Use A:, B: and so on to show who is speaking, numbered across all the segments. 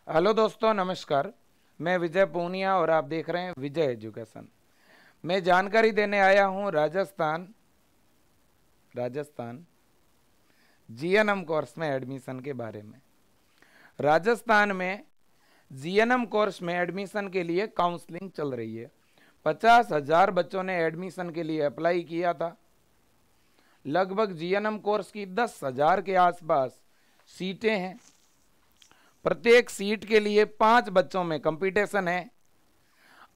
A: Hello दोस्तों, नमस्कार। मैं विजय पूनिया और आप देख रहे हैं विजय एजुकेशन। मैं जानकारी देने आया हूं राजस्थान जीएनएम कोर्स में एडमिशन के बारे में। राजस्थान में जीएनएम कोर्स में एडमिशन के लिए काउंसलिंग चल रही है। 50,000 बच्चों ने एडमिशन के लिए अप्लाई किया था। लगभग जीएनएम कोर्स की 10,000 के आसपास सीटें हैं। प्रत्येक सीट के लिए 5 बच्चों में कंपटीशन है।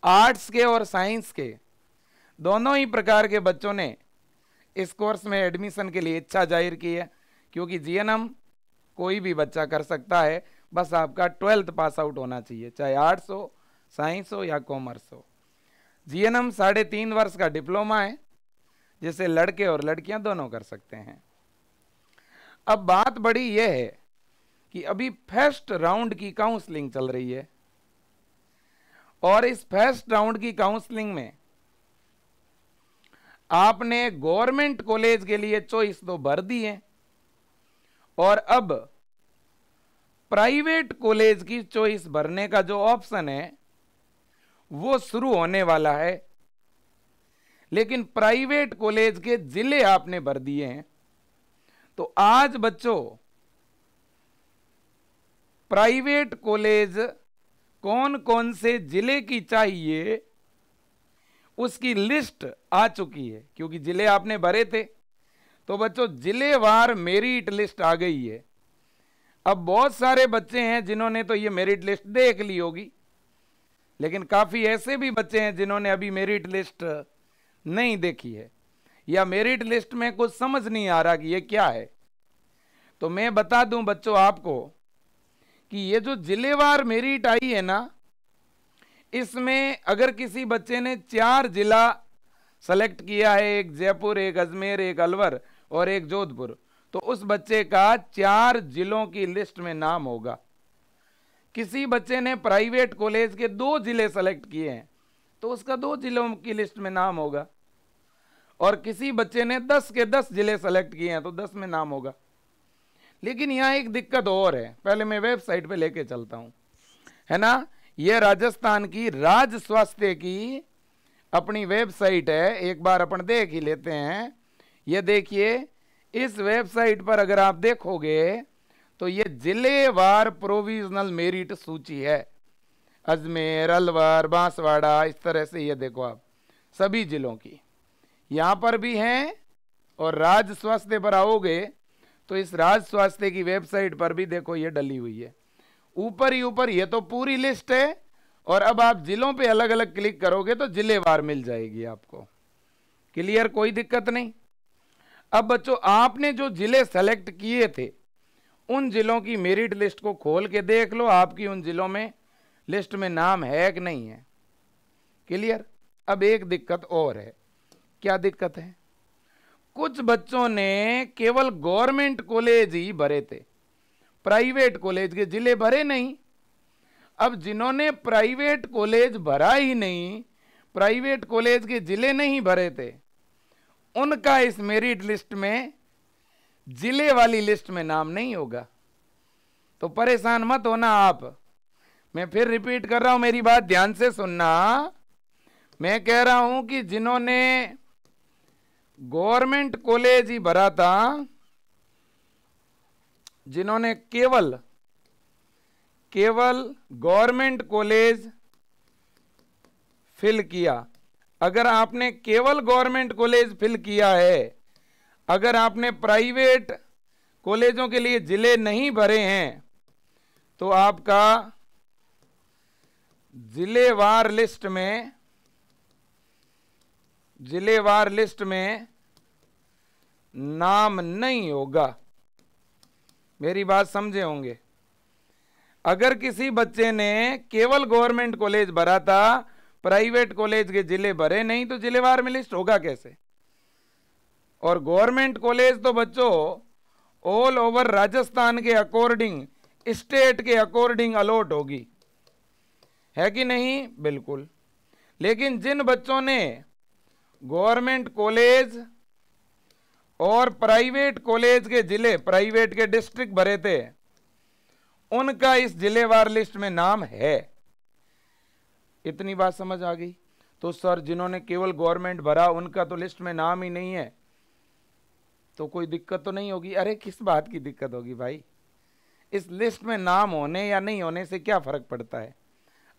A: आर्ट्स के और साइंस के दोनों ही प्रकार के बच्चों ने इस कोर्स में एडमिशन के लिए इच्छा जाहिर की है, क्योंकि जीएनएम कोई भी बच्चा कर सकता है, बस आपका 12th पास आउट होना चाहिए, चाहे आर्ट्स हो, साइंस हो या कॉमर्स हो। जीएनएम 3.5 वर्ष का डिप्लोमा है, जिसे लड़के और लड़कियां दोनों कर सकते हैं। अब बात बड़ी यह है कि अभी फर्स्ट राउंड की काउंसलिंग चल रही है, और इस फर्स्ट राउंड की काउंसलिंग में आपने गवर्नमेंट कॉलेज के लिए चॉइस तो भर दी है, और अब प्राइवेट कॉलेज की चॉइस भरने का जो ऑप्शन है वो शुरू होने वाला है। लेकिन प्राइवेट कॉलेज के जिले आपने भर दिए हैं। तो आज बच्चों, प्राइवेट कॉलेज कौन कौन से जिले की चाहिए उसकी लिस्ट आ चुकी है, क्योंकि जिले आपने भरे थे। तो बच्चों, जिलेवार मेरिट लिस्ट आ गई है। अब बहुत सारे बच्चे हैं जिन्होंने तो ये मेरिट लिस्ट देख ली होगी, लेकिन काफी ऐसे भी बच्चे हैं जिन्होंने अभी मेरिट लिस्ट नहीं देखी है, या मेरिट लिस्ट में कुछ समझ नहीं आ रहा कि ये क्या है। तो मैं बता दूं बच्चों आपको कि ये जो जिलेवार मेरिट आई है ना, इसमें अगर किसी बच्चे ने 4 जिला सेलेक्ट किया है, एक जयपुर, एक अजमेर, एक अलवर और एक जोधपुर, तो उस बच्चे का 4 जिलों की लिस्ट में नाम होगा। किसी बच्चे ने प्राइवेट कॉलेज के 2 जिले सेलेक्ट किए हैं, तो उसका 2 जिलों की लिस्ट में नाम होगा। और किसी बच्चे ने 10 के 10 जिले सेलेक्ट किए हैं, तो 10 में नाम होगा। लेकिन यहां एक दिक्कत और है, पहले मैं वेबसाइट पे लेके चलता हूं, है ना। यह राजस्थान की राज्य स्वास्थ्य की अपनी वेबसाइट है, एक बार अपन देख ही लेते हैं। ये देखिए, इस वेबसाइट पर अगर आप देखोगे तो ये जिलेवार प्रोविजनल मेरिट सूची है। अजमेर, अलवर, बांसवाड़ा, इस तरह से ये देखो आप सभी जिलों की यहां पर भी हैं। और राज्य स्वास्थ्य पर आओगे तो इस राज्य स्वास्थ्य की वेबसाइट पर भी देखो ये डली हुई है। ऊपर ही ऊपर ये तो पूरी लिस्ट है, और अब आप जिलों पे अलग अलग क्लिक करोगे तो जिलेवार मिल जाएगी आपको। क्लियर, कोई दिक्कत नहीं। अब बच्चों, आपने जो जिले सेलेक्ट किए थे उन जिलों की मेरिट लिस्ट को खोल के देख लो, आपकी उन जिलों में लिस्ट में नाम है कि नहीं है। क्लियर। अब एक दिक्कत और है। क्या दिक्कत है? कुछ बच्चों ने केवल गवर्नमेंट कॉलेज ही भरे थे, प्राइवेट कॉलेज के जिले भरे नहीं। अब जिन्होंने प्राइवेट कॉलेज भरा ही नहीं, प्राइवेट कॉलेज के जिले नहीं भरे थे, उनका इस मेरिट लिस्ट में जिले वाली लिस्ट में नाम नहीं होगा। तो परेशान मत होना आप। मैं फिर रिपीट कर रहा हूं, मेरी बात ध्यान से सुनना। मैं कह रहा हूं कि जिन्होंने गवर्नमेंट कॉलेज ही भरा था, जिन्होंने केवल गवर्नमेंट कॉलेज फिल किया, अगर आपने केवल गवर्नमेंट कॉलेज फिल किया है, अगर आपने प्राइवेट कॉलेजों के लिए जिले नहीं भरे हैं, तो आपका जिलेवार लिस्ट में नाम नहीं होगा। मेरी बात समझे होंगे। अगर किसी बच्चे ने केवल गवर्नमेंट कॉलेज भरा था, प्राइवेट कॉलेज के जिले भरे नहीं, तो जिलेवार में लिस्ट होगा कैसे? और गवर्नमेंट कॉलेज तो बच्चों ऑल ओवर राजस्थान के अकॉर्डिंग, स्टेट के अकॉर्डिंग अलॉट होगी, है कि नहीं? बिल्कुल। लेकिन जिन बच्चों ने गवर्नमेंट कॉलेज और प्राइवेट कॉलेज के जिले, प्राइवेट के डिस्ट्रिक्ट भरे थे, उनका इस जिलेवार लिस्ट में नाम है। इतनी बात समझ आ गई? तो सर जिन्होंने केवल गवर्नमेंट भरा उनका तो लिस्ट में नाम ही नहीं है, तो कोई दिक्कत तो नहीं होगी। अरे किस बात की दिक्कत होगी भाई, इस लिस्ट में नाम होने या नहीं होने से क्या फर्क पड़ता है।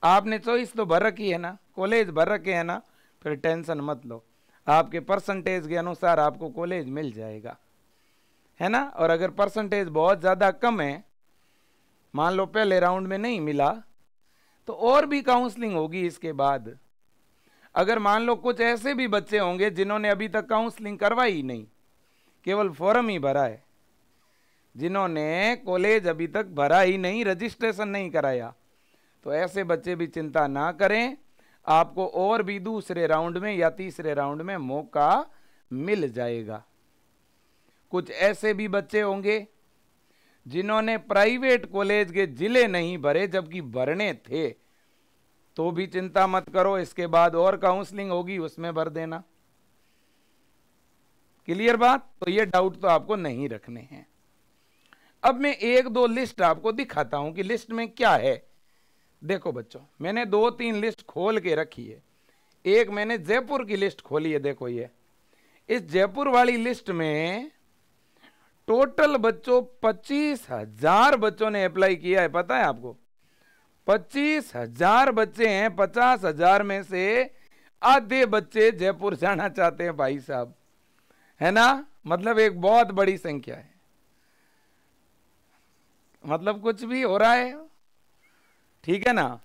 A: आपने चॉइस तो भर रखी है ना, कॉलेज भर रखे है ना, फिर टेंशन मत लो, आपके परसेंटेज के अनुसार आपको कॉलेज मिल जाएगा, है ना। और अगर परसेंटेज बहुत ज़्यादा कम है, मान लो पहले राउंड में नहीं मिला, तो और भी काउंसलिंग होगी इसके बाद। अगर मान लो कुछ ऐसे भी बच्चे होंगे जिन्होंने अभी तक काउंसलिंग करवाई ही नहीं, केवल फॉर्म ही भरा है, जिन्होंने कॉलेज अभी तक भरा ही नहीं, रजिस्ट्रेशन नहीं कराया, तो ऐसे बच्चे भी चिंता ना करें, आपको और भी दूसरे राउंड में या तीसरे राउंड में मौका मिल जाएगा। कुछ ऐसे भी बच्चे होंगे जिन्होंने प्राइवेट कॉलेज के जिले नहीं भरे जबकि भरने थे, तो भी चिंता मत करो, इसके बाद और काउंसलिंग होगी, उसमें भर देना। क्लियर बात? तो ये डाउट तो आपको नहीं रखने हैं। अब मैं एक दो लिस्ट आपको दिखाता हूं कि लिस्ट में क्या है। देखो बच्चों, मैंने 2-3 लिस्ट खोल के रखी है। एक मैंने जयपुर की लिस्ट खोली है, देखो ये। इस जयपुर वाली लिस्ट में टोटल बच्चों 25,000 बच्चों ने अप्लाई किया है, पता है आपको? 25,000 बच्चे हैं, 50,000 में से आधे बच्चे जयपुर जाना चाहते हैं भाई साहब, है ना। मतलब एक बहुत बड़ी संख्या है, मतलब कुछ भी हो रहा है, ठीक है ना।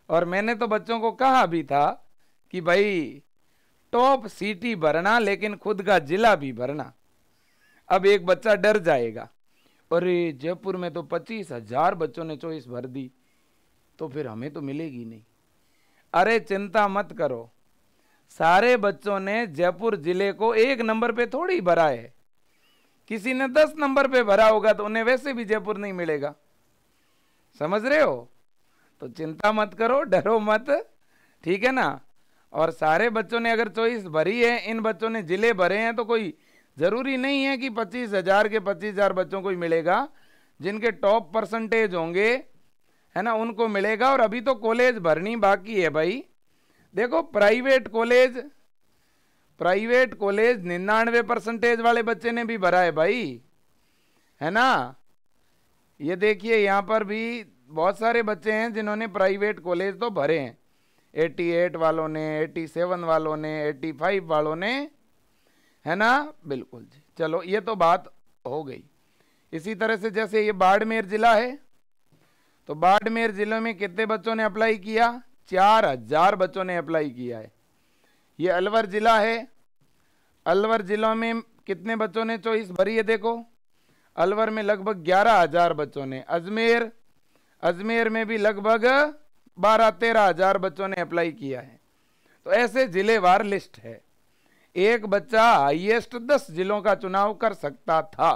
A: और मैंने तो बच्चों को कहा भी था कि भाई टॉप सिटी भरना, लेकिन खुद का जिला भी भरना। अब एक बच्चा डर जाएगा, अरे जयपुर में तो 25,000 बच्चों ने चॉइस भर दी, तो फिर हमें तो मिलेगी नहीं। अरे चिंता मत करो, सारे बच्चों ने जयपुर जिले को 1 नंबर पे थोड़ी भरा है, किसी ने 10 नंबर पे भरा होगा तो उन्हें वैसे भी जयपुर नहीं मिलेगा, समझ रहे हो। तो चिंता मत करो, डरो मत, ठीक है ना। और सारे बच्चों ने अगर चॉइस भरी है, इन बच्चों ने जिले भरे हैं, तो कोई जरूरी नहीं है कि 25,000 के 25,000 बच्चों को ही मिलेगा। जिनके टॉप परसेंटेज होंगे, है ना, उनको मिलेगा। और अभी तो कॉलेज भरनी बाकी है भाई। देखो प्राइवेट कॉलेज 99% वाले बच्चे ने भी भरा है भाई, है ना। ये देखिए यहाँ पर भी बहुत सारे बच्चे हैं जिन्होंने प्राइवेट कॉलेज तो भरे हैं, 88 वालों ने, 87 वालों ने, 85 वालों ने, है ना। बिल्कुल जी, चलो ये तो बात हो गई। इसी तरह से जैसे ये बाड़मेर जिला है, तो बाड़मेर जिले में कितने बच्चों ने अप्लाई किया? 4,000 बच्चों ने अप्लाई किया है। ये अलवर जिला है, अलवर जिला में कितने बच्चों ने चॉइस भरी है? देखो अलवर में लगभग 11,000 बच्चों ने। अजमेर में भी लगभग 12-13,000 बच्चों ने अप्लाई किया है। तो ऐसे जिलेवार लिस्ट है। एक बच्चा हाईएस्ट 10 जिलों का चुनाव कर सकता था।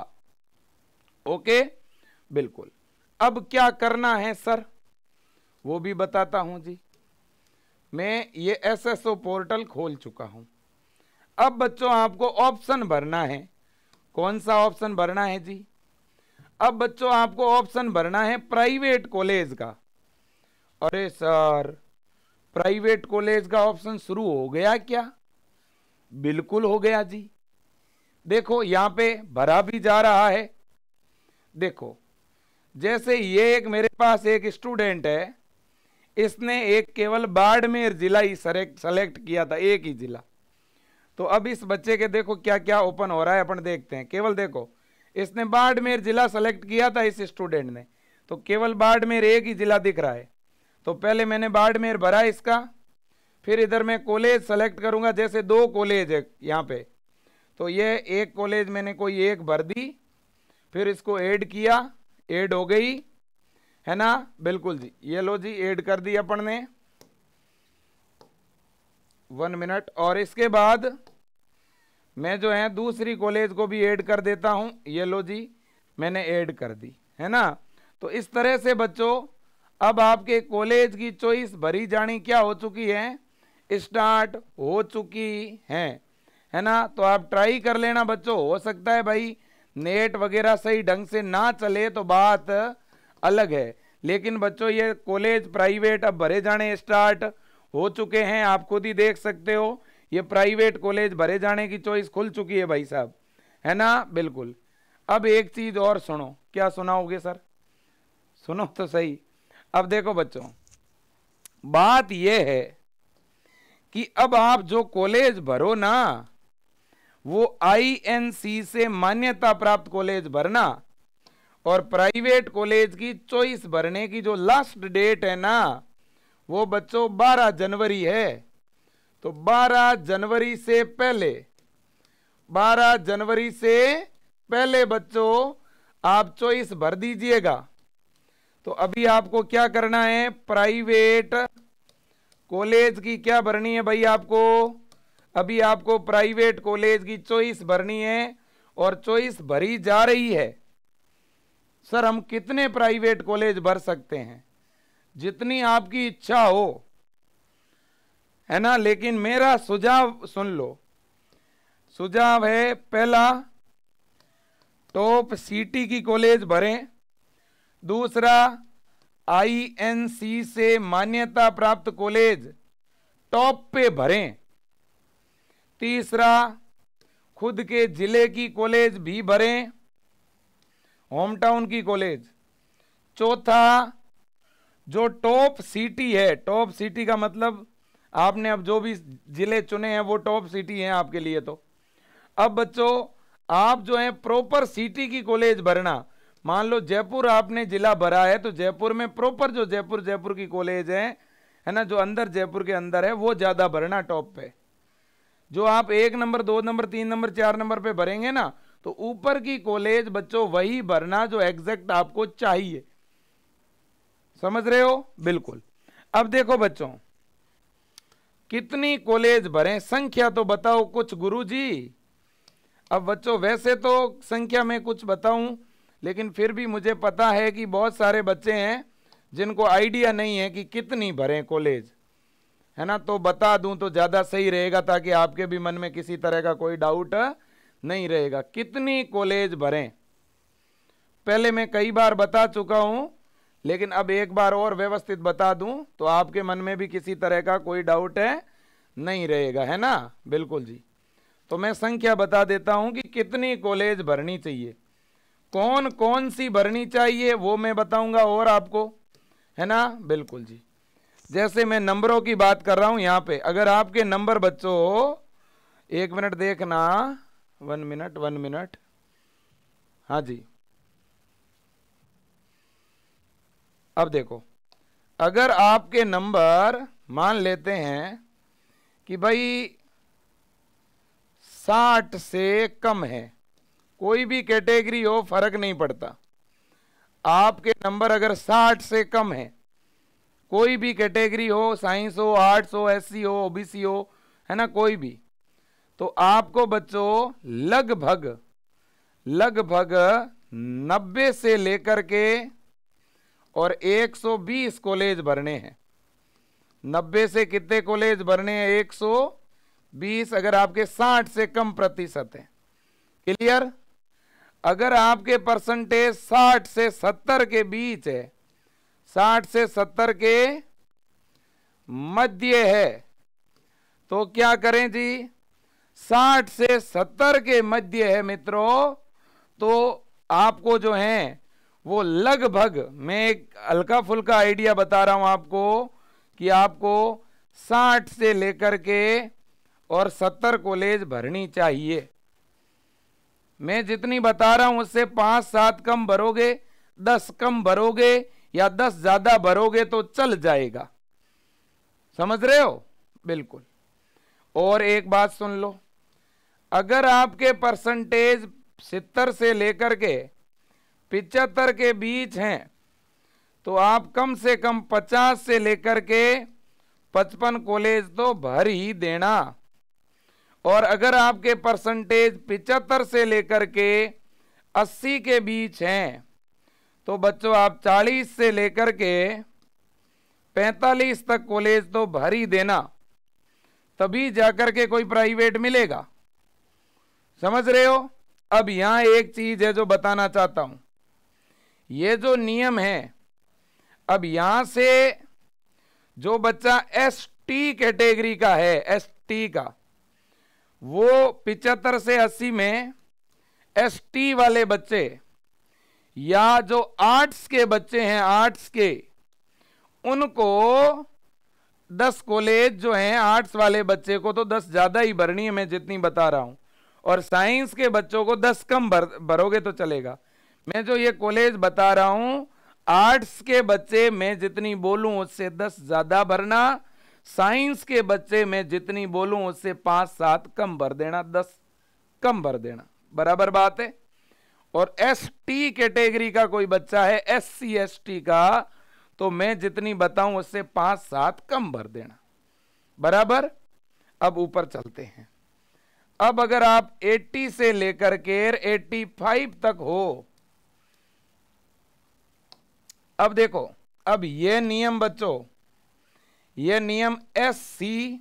A: ओके, बिल्कुल। अब क्या करना है सर, वो भी बताता हूं जी। मैं ये एसएसओ पोर्टल खोल चुका हूं। अब बच्चों आपको ऑप्शन भरना है। कौन सा ऑप्शन भरना है जी? अब बच्चों आपको ऑप्शन भरना है प्राइवेट कॉलेज का। अरे सर, प्राइवेट कॉलेज का ऑप्शन शुरू हो गया क्या? बिल्कुल हो गया जी। देखो यहां पे भरा भी जा रहा है। देखो जैसे ये एक मेरे पास एक स्टूडेंट है, इसने एक केवल बाड़मेर जिला ही सेलेक्ट किया था, एक ही जिला। तो अब इस बच्चे के देखो क्या क्या ओपन हो रहा है, अपन देखते हैं। केवल देखो, इसने बाड़मेर जिला सेलेक्ट किया था इस स्टूडेंट ने, तो केवल बाड़मेर एक ही जिला दिख रहा है। तो पहले मैंने बाड़मेर भरा इसका, फिर इधर मैं कॉलेज सेलेक्ट करूंगा। जैसे 2 कॉलेज है यहाँ पे, तो ये एक कॉलेज मैंने कोई एक भर दी, फिर इसको ऐड किया, ऐड हो गई, है ना। बिल्कुल जी, ये लो जी, ऐड कर दी अपन ने। 1 मिनट। और इसके बाद मैं जो है दूसरी कॉलेज को भी ऐड कर देता हूं। ये लो जी, मैंने ऐड कर दी, है ना। तो इस तरह से बच्चों अब आपके कॉलेज की चॉइस भरी जानी क्या हो चुकी है, स्टार्ट हो चुकी है ना। तो आप ट्राई कर लेना बच्चों। हो सकता है भाई नेट वगैरह सही ढंग से ना चले तो बात अलग है। लेकिन बच्चों ये कॉलेज प्राइवेट अब भरे जाने स्टार्ट हो चुके हैं, आप खुद ही देख सकते हो, ये प्राइवेट कॉलेज भरे जाने की चॉइस खुल चुकी है भाई साहब, है ना, बिल्कुल। अब एक चीज और सुनो। क्या सुनाओगे सर? सुनो तो सही। अब देखो बच्चों, बात यह है कि अब आप जो कॉलेज भरो ना, वो INC से मान्यता प्राप्त कॉलेज भरना, और प्राइवेट कॉलेज की चॉइस भरने की जो लास्ट डेट है ना, वो बच्चों 12 जनवरी है। तो 12 जनवरी से पहले, 12 जनवरी से पहले बच्चों आप चॉइस भर दीजिएगा। तो अभी आपको क्या करना है, प्राइवेट कॉलेज की क्या भरनी है भाई आपको? अभी आपको प्राइवेट कॉलेज की चॉइस भरनी है, और चॉइस भरी जा रही है। सर हम कितने प्राइवेट कॉलेज भर सकते हैं? जितनी आपकी इच्छा हो, है ना। लेकिन मेरा सुझाव सुन लो। सुझाव है, पहला टॉप सिटी की कॉलेज भरें, दूसरा INC से मान्यता प्राप्त कॉलेज टॉप पे भरें, तीसरा खुद के जिले की कॉलेज भी भरें, होम टाउन की कॉलेज, चौथा जो टॉप सिटी है, टॉप सिटी का मतलब आपने अब जो भी जिले चुने हैं वो टॉप सिटी हैं आपके लिए। तो अब बच्चों आप जो है प्रॉपर सिटी की कॉलेज भरना। मान लो जयपुर आपने जिला भरा है, तो जयपुर में प्रॉपर जो जयपुर की कॉलेज है ना, जो अंदर जयपुर के अंदर है, वो ज्यादा भरना टॉप पे। जो आप 1 नंबर 2 नंबर 3 नंबर 4 नंबर पे भरेंगे ना, तो ऊपर की कॉलेज बच्चों वही भरना जो एग्जैक्ट आपको चाहिए। समझ रहे हो? बिल्कुल। अब देखो बच्चों, कितनी कॉलेज भरें, संख्या तो बताओ कुछ गुरुजी। अब बच्चों वैसे तो संख्या में कुछ बताऊं, लेकिन फिर भी मुझे पता है कि बहुत सारे बच्चे हैं जिनको आइडिया नहीं है कि कितनी भरें कॉलेज, है ना। तो बता दूं तो ज्यादा सही रहेगा, ताकि आपके भी मन में किसी तरह का कोई डाउट नहीं रहेगा। कितनी कॉलेज भरें, पहले मैं कई बार बता चुका हूं, लेकिन अब एक बार और व्यवस्थित बता दूं तो आपके मन में भी किसी तरह का कोई डाउट नहीं रहेगा, है ना। बिल्कुल जी। तो मैं संख्या बता देता हूं कि कितनी कॉलेज भरनी चाहिए, कौन कौन सी भरनी चाहिए वो मैं बताऊंगा और आपको, है ना। बिल्कुल जी। जैसे मैं नंबरों की बात कर रहा हूं यहां पे, अगर आपके नंबर बच्चों, 1 मिनट देखना, 1 मिनट, हाँ जी। अब देखो, अगर आपके नंबर मान लेते हैं कि भाई 60 से कम है, कोई भी कैटेगरी हो फर्क नहीं पड़ता, आपके नंबर अगर 60 से कम है, कोई भी कैटेगरी हो, साइंस हो, आर्ट्स हो, SC हो, OBC हो, है ना, कोई भी, तो आपको बच्चों लगभग 90 से लेकर के और 120 कॉलेज भरने हैं। 90 से कितने कॉलेज भरने हैं? 120, अगर आपके 60 से कम प्रतिशत है। क्लियर? अगर आपके परसेंटेज 60 से 70 के बीच है, 60 से 70 के मध्य है, तो क्या करें जी? 60 से 70 के मध्य है मित्रों, तो आपको जो है वो लगभग, मैं एक हल्का फुल्का आइडिया बता रहा हूं आपको, कि आपको 60 से लेकर के और 70 कॉलेज भरनी चाहिए। मैं जितनी बता रहा हूं उससे 5-7 कम भरोगे, 10 कम भरोगे या 10 ज्यादा भरोगे तो चल जाएगा। समझ रहे हो? बिल्कुल। और एक बात सुन लो, अगर आपके परसेंटेज 70 से लेकर के 75 के बीच हैं, तो आप कम से कम 50 से लेकर के 55 कॉलेज तो भर ही देना। और अगर आपके परसेंटेज 75 से लेकर के 80 के बीच हैं, तो बच्चों आप 40 से लेकर के 45 तक कॉलेज तो भर ही देना, तभी जाकर के कोई प्राइवेट मिलेगा। समझ रहे हो? अब यहां एक चीज है जो बताना चाहता हूं, ये जो नियम है, अब यहां से जो बच्चा ST कैटेगरी का है, ST का, वो 75 से 80 में ST वाले बच्चे या जो आर्ट्स के बच्चे हैं, आर्ट्स के, उनको 10 कॉलेज जो हैं आर्ट्स वाले बच्चे को तो 10 ज्यादा ही भरनी है, मैं जितनी बता रहा हूं, और साइंस के बच्चों को 10 कम भरोगे तो चलेगा। मैं जो ये कॉलेज बता रहा हूं, आर्ट्स के बच्चे मैं जितनी बोलूं उससे 10 ज्यादा भरना, साइंस के बच्चे मैं जितनी बोलूं उससे 5-7 कम भर देना, 10 कम भर देना, बराबर बात है। और ST कैटेगरी का कोई बच्चा है, SC ST का, तो मैं जितनी बताऊं उससे 5-7 कम भर देना, बराबर। अब ऊपर चलते हैं। अब अगर आप 80 से लेकर के 85 तक हो, अब देखो, अब ये नियम बच्चों, ये नियम SC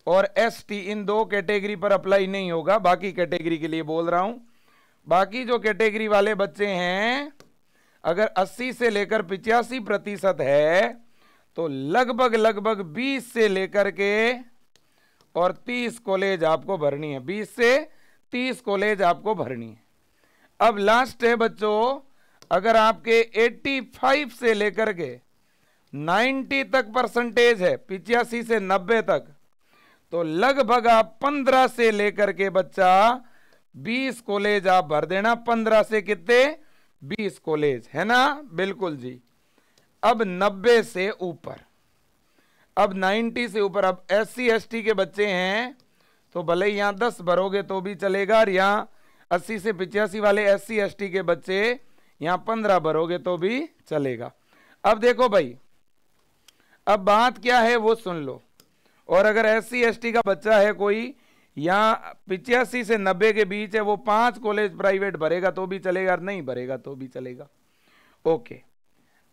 A: और ST इन दो कैटेगरी पर अप्लाई नहीं होगा, बाकी कैटेगरी के लिए बोल रहा हूं। बाकी जो कैटेगरी वाले बच्चे हैं, अगर 80 से लेकर 85% है, तो लगभग 20 से लेकर के और 30 कॉलेज आपको भरनी है, 20 से 30 कॉलेज आपको भरनी है। अब लास्ट है बच्चों, अगर आपके 85 से लेकर के 90 तक परसेंटेज है, 85 से 90 तक, तो लगभग आप 15 से लेकर के बच्चा 20 कॉलेज आप भर देना। 15 से कितने? 20 कॉलेज, है ना? बिल्कुल जी। अब 90 से ऊपर, अब 90 से ऊपर, अब SC ST के बच्चे हैं तो भले ही यहां 10 भरोगे तो भी चलेगा, और यहां 80 से 85 वाले SC ST के बच्चे यहां 15 भरोगे तो भी चलेगा। अब देखो भाई, अब बात क्या है वो सुन लो। और अगर SC ST का बच्चा है कोई, यहाँ 85 से 90 के बीच है, वो 5 कॉलेज प्राइवेट भरेगा तो भी चलेगा, नहीं भरेगा तो भी चलेगा। ओके,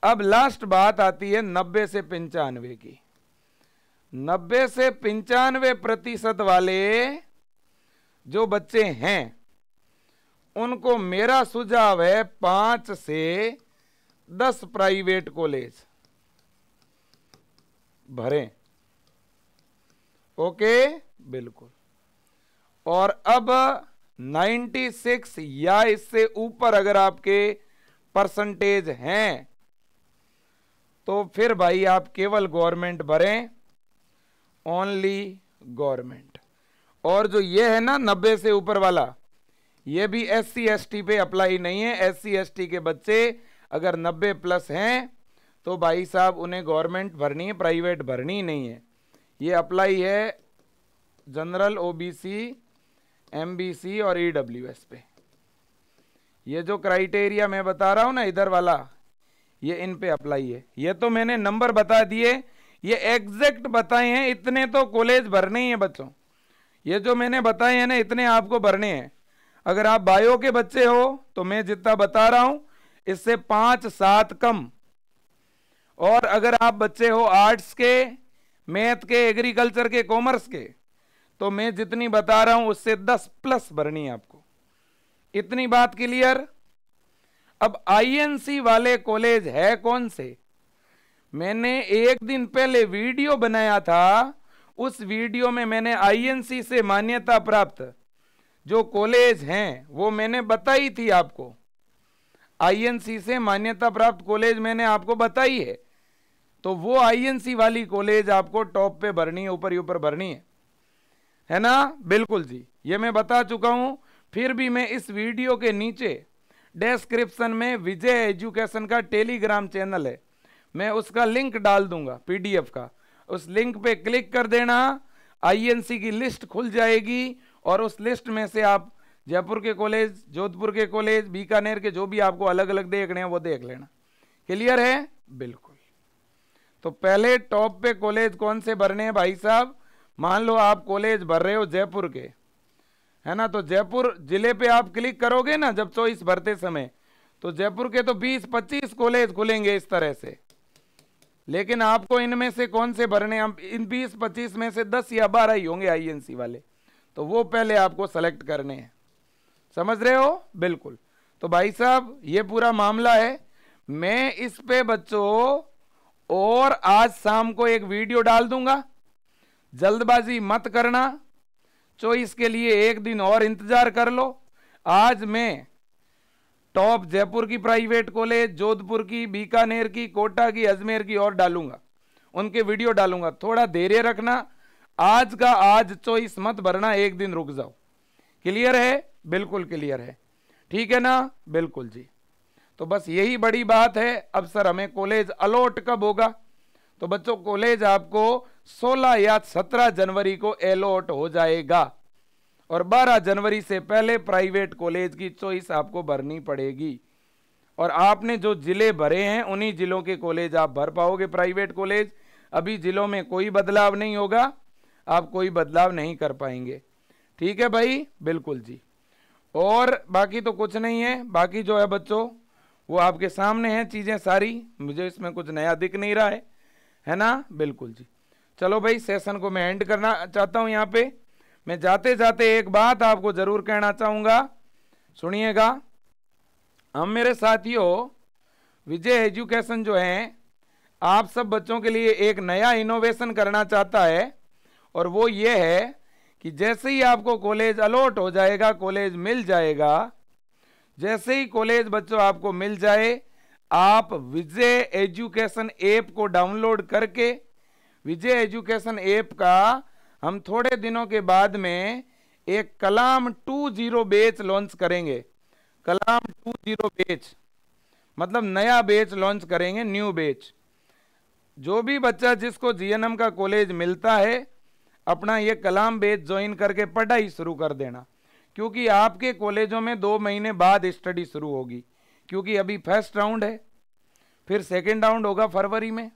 A: अब लास्ट बात आती है 90 से 95 की। 90 से 95% वाले जो बच्चे हैं, उनको मेरा सुझाव है 5 से 10 प्राइवेट कॉलेज भरें। ओके, बिल्कुल। और अब 96 या इससे ऊपर अगर आपके परसेंटेज हैं, तो फिर भाई आप केवल गवर्नमेंट भरें, ओनली गवर्नमेंट। और जो ये है ना 90 से ऊपर वाला, ये भी SC ST पे अप्लाई नहीं है। SC ST के बच्चे अगर 90 प्लस हैं तो भाई साहब उन्हें गवर्नमेंट भरनी है, प्राइवेट भरनी नहीं है। ये अप्लाई है जनरल, OBC, MBC और EWS पे। ये जो क्राइटेरिया मैं बता रहा हूं ना इधर वाला, ये इन पे अप्लाई है। ये तो मैंने नंबर बता दिए, ये एग्जैक्ट बताए हैं, इतने तो कॉलेज भरने ही है बच्चों। ये जो मैंने बताए हैं ना, इतने आपको भरने हैं। अगर आप बायो के बच्चे हो तो मैं जितना बता रहा हूं इससे 5-7 कम, और अगर आप बच्चे हो आर्ट्स के, मैथ के, एग्रीकल्चर के, कॉमर्स के, तो मैं जितनी बता रहा हूं उससे 10 प्लस भरनी है आपको। इतनी बात क्लियर। अब INC वाले कॉलेज है कौन से? मैंने एक दिन पहले वीडियो बनाया था, उस वीडियो में मैंने INC से मान्यता प्राप्त जो कॉलेज हैं वो मैंने बताई थी आपको। INC से मान्यता प्राप्त कॉलेज मैंने आपको बताई है, तो वो INC वाली कॉलेज आपको टॉप पे भरनी है, ऊपर ही ऊपर भरनी है ना? बिल्कुल जी, ये मैं बता चुका हूं। फिर भी मैं इस वीडियो के नीचे डिस्क्रिप्शन में विजय एजुकेशन का टेलीग्राम चैनल है, मैं उसका लिंक डाल दूंगा PDF का। उस लिंक पे क्लिक कर देना, INC की लिस्ट खुल जाएगी, और उस लिस्ट में से आप जयपुर के कॉलेज, जोधपुर के कॉलेज, बीकानेर के, जो भी आपको अलग अलग देखने हैं वो देख लेना। क्लियर है? बिल्कुल। तो पहले टॉप पे कॉलेज कौन से भरने हैं भाई साहब? मान लो आप कॉलेज भर रहे हो जयपुर के, है ना? तो जयपुर जिले पे आप क्लिक करोगे ना जब चॉइस भरते समय, तो जयपुर के तो 20-25 कॉलेज खुलेंगे इस तरह से। लेकिन आपको इनमें से कौन से भरने? हम इन 20-25 में से 10 या 12 ही होंगे INC वाले, तो वो पहले आपको सेलेक्ट करने हैं। समझ रहे हो? बिल्कुल। तो भाई साहब ये पूरा मामला है। मैं इस पे बच्चों और आज शाम को एक वीडियो डाल दूंगा, जल्दबाजी मत करना। चॉइस के लिए एक दिन और इंतजार कर लो। आज मैं टॉप जयपुर की प्राइवेट कॉलेज, जोधपुर की, बीकानेर की, कोटा की, अजमेर की और डालूंगा, उनके वीडियो डालूंगा। थोड़ा धैर्य रखना, आज का आज चॉइस मत भरना, एक दिन रुक जाओ। क्लियर है? बिल्कुल क्लियर है, ठीक है ना? बिल्कुल जी। तो बस यही बड़ी बात है। अब सर हमें कॉलेज अलॉट कब होगा? तो बच्चों कॉलेज आपको 16 या 17 जनवरी को अलॉट हो जाएगा और 12 जनवरी से पहले प्राइवेट कॉलेज की चॉइस आपको भरनी पड़ेगी। और आपने जो जिले भरे हैं उन्हीं जिलों के कॉलेज आप भर पाओगे प्राइवेट कॉलेज। अभी जिलों में कोई बदलाव नहीं होगा, आप कोई बदलाव नहीं कर पाएंगे। ठीक है भाई? बिल्कुल जी। और बाकी तो कुछ नहीं है, बाकी जो है बच्चों वो आपके सामने है चीजें सारी, मुझे इसमें कुछ नया दिख नहीं रहा है ना? बिल्कुल जी। चलो भाई सेशन को मैं एंड करना चाहता हूं। यहाँ पे मैं जाते जाते एक बात आपको जरूर कहना चाहूंगा, सुनिएगा। हम मेरे साथियों विजय एजुकेशन जो है आप सब बच्चों के लिए एक नया इनोवेशन करना चाहता है, और वो ये है कि जैसे ही आपको कॉलेज अलॉट हो जाएगा, कॉलेज मिल जाएगा, जैसे ही कॉलेज बच्चों आपको मिल जाए, आप विजय एजुकेशन ऐप को डाउनलोड करके, विजय एजुकेशन ऐप का हम थोड़े दिनों के बाद में एक कलाम 20 बैच लॉन्च करेंगे। कलाम 20 बैच मतलब नया बैच लॉन्च करेंगे, न्यू बैच। जो भी बच्चा जिसको जीएनएम का कॉलेज मिलता है, अपना ये कलाम बैच ज्वाइन करके पढ़ाई शुरू कर देना, क्योंकि आपके कॉलेजों में 2 महीने बाद स्टडी शुरू होगी। क्योंकि अभी फर्स्ट राउंड है, फिर सेकेंड राउंड होगा फरवरी में,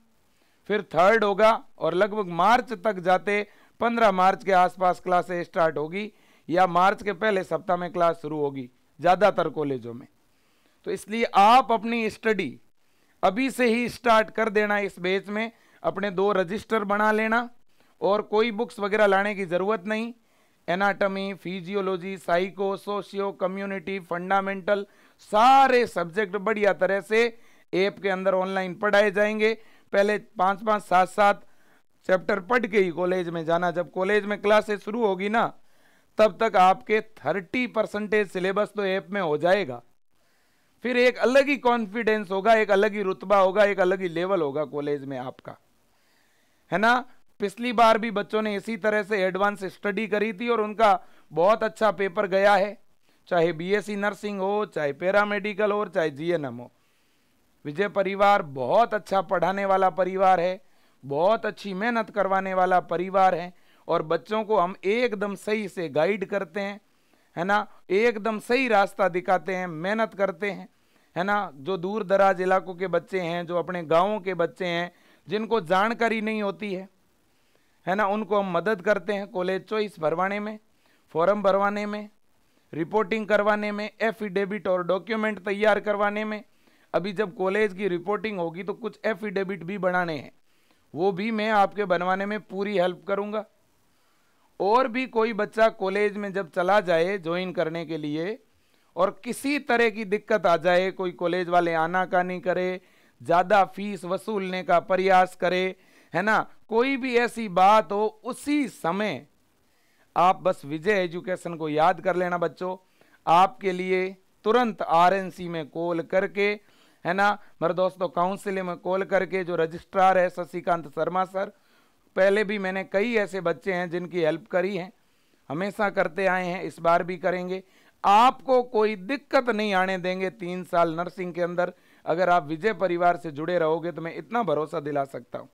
A: फिर थर्ड होगा, और लगभग मार्च तक जाते 15 मार्च के आसपास क्लासेस स्टार्ट होगी, या मार्च के पहले सप्ताह में क्लास शुरू होगी ज़्यादातर कॉलेजों में। तो इसलिए आप अपनी स्टडी अभी से ही स्टार्ट कर देना। इस बैच में अपने 2 रजिस्टर बना लेना, और कोई बुक्स वगैरह लाने की ज़रूरत नहीं। Anatomy, physiology, psycho, socio, community, fundamental, सारे सब्जेक्ट बढ़िया तरह से ऐप के अंदर ऑनलाइन पढ़ाए जाएंगे। पहले 5-5, 7-7 चैप्टर पढ़ के ही कॉलेज में जाना। जब कॉलेज में क्लासेस शुरू होगी ना, तब तक आपके 30% सिलेबस तो ऐप में हो जाएगा। फिर एक अलग ही कॉन्फिडेंस होगा, एक अलग ही रुतबा होगा, एक अलग ही लेवल होगा कॉलेज में आपका, है ना? पिछली बार भी बच्चों ने इसी तरह से एडवांस स्टडी करी थी और उनका बहुत अच्छा पेपर गया है, चाहे बीएससी नर्सिंग हो, चाहे पैरामेडिकल हो, चाहे जीएनएम हो। विजय परिवार बहुत अच्छा पढ़ाने वाला परिवार है, बहुत अच्छी मेहनत करवाने वाला परिवार है, और बच्चों को हम एकदम सही से गाइड करते हैं, है ना? एकदम सही रास्ता दिखाते हैं, मेहनत करते हैं, है ना? जो दूर दराज इलाकों के बच्चे हैं, जो अपने गाँवों के बच्चे हैं, जिनको जानकारी नहीं होती है ना, उनको हम मदद करते हैं कॉलेज चॉइस भरवाने में, फॉर्म भरवाने में, रिपोर्टिंग करवाने में, एफिडेविट और डॉक्यूमेंट तैयार करवाने में। अभी जब कॉलेज की रिपोर्टिंग होगी तो कुछ एफिडेविट भी बनाने हैं, वो भी मैं आपके बनवाने में पूरी हेल्प करूंगा। और भी कोई बच्चा कॉलेज में जब चला जाए ज्वाइन करने के लिए और किसी तरह की दिक्कत आ जाए, कोई कॉलेज वाले आनाकानी करे, ज़्यादा फीस वसूलने का प्रयास करे, है ना, कोई भी ऐसी बात हो, उसी समय आप बस विजय एजुकेशन को याद कर लेना बच्चों। आपके लिए तुरंत आरएनसी में कॉल करके, है ना, मेरे दोस्तों काउंसिलिंग में कॉल करके, जो रजिस्ट्रार है शशिकांत शर्मा सर, पहले भी मैंने कई ऐसे बच्चे हैं जिनकी हेल्प करी है, हमेशा करते आए हैं, इस बार भी करेंगे। आपको कोई दिक्कत नहीं आने देंगे 3 साल नर्सिंग के अंदर, अगर आप विजय परिवार से जुड़े रहोगे तो मैं इतना भरोसा दिला सकता हूँ।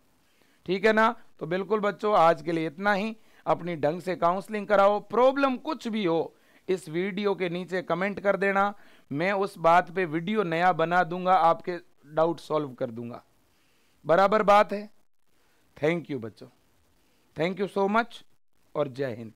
A: ठीक है ना? तो बिल्कुल बच्चों आज के लिए इतना ही। अपनी ढंग से काउंसलिंग कराओ। प्रॉब्लम कुछ भी हो इस वीडियो के नीचे कमेंट कर देना, मैं उस बात पे वीडियो नया बना दूंगा, आपके डाउट सॉल्व कर दूंगा। बराबर बात है? थैंक यू बच्चों, थैंक यू सो मच और जय हिंद।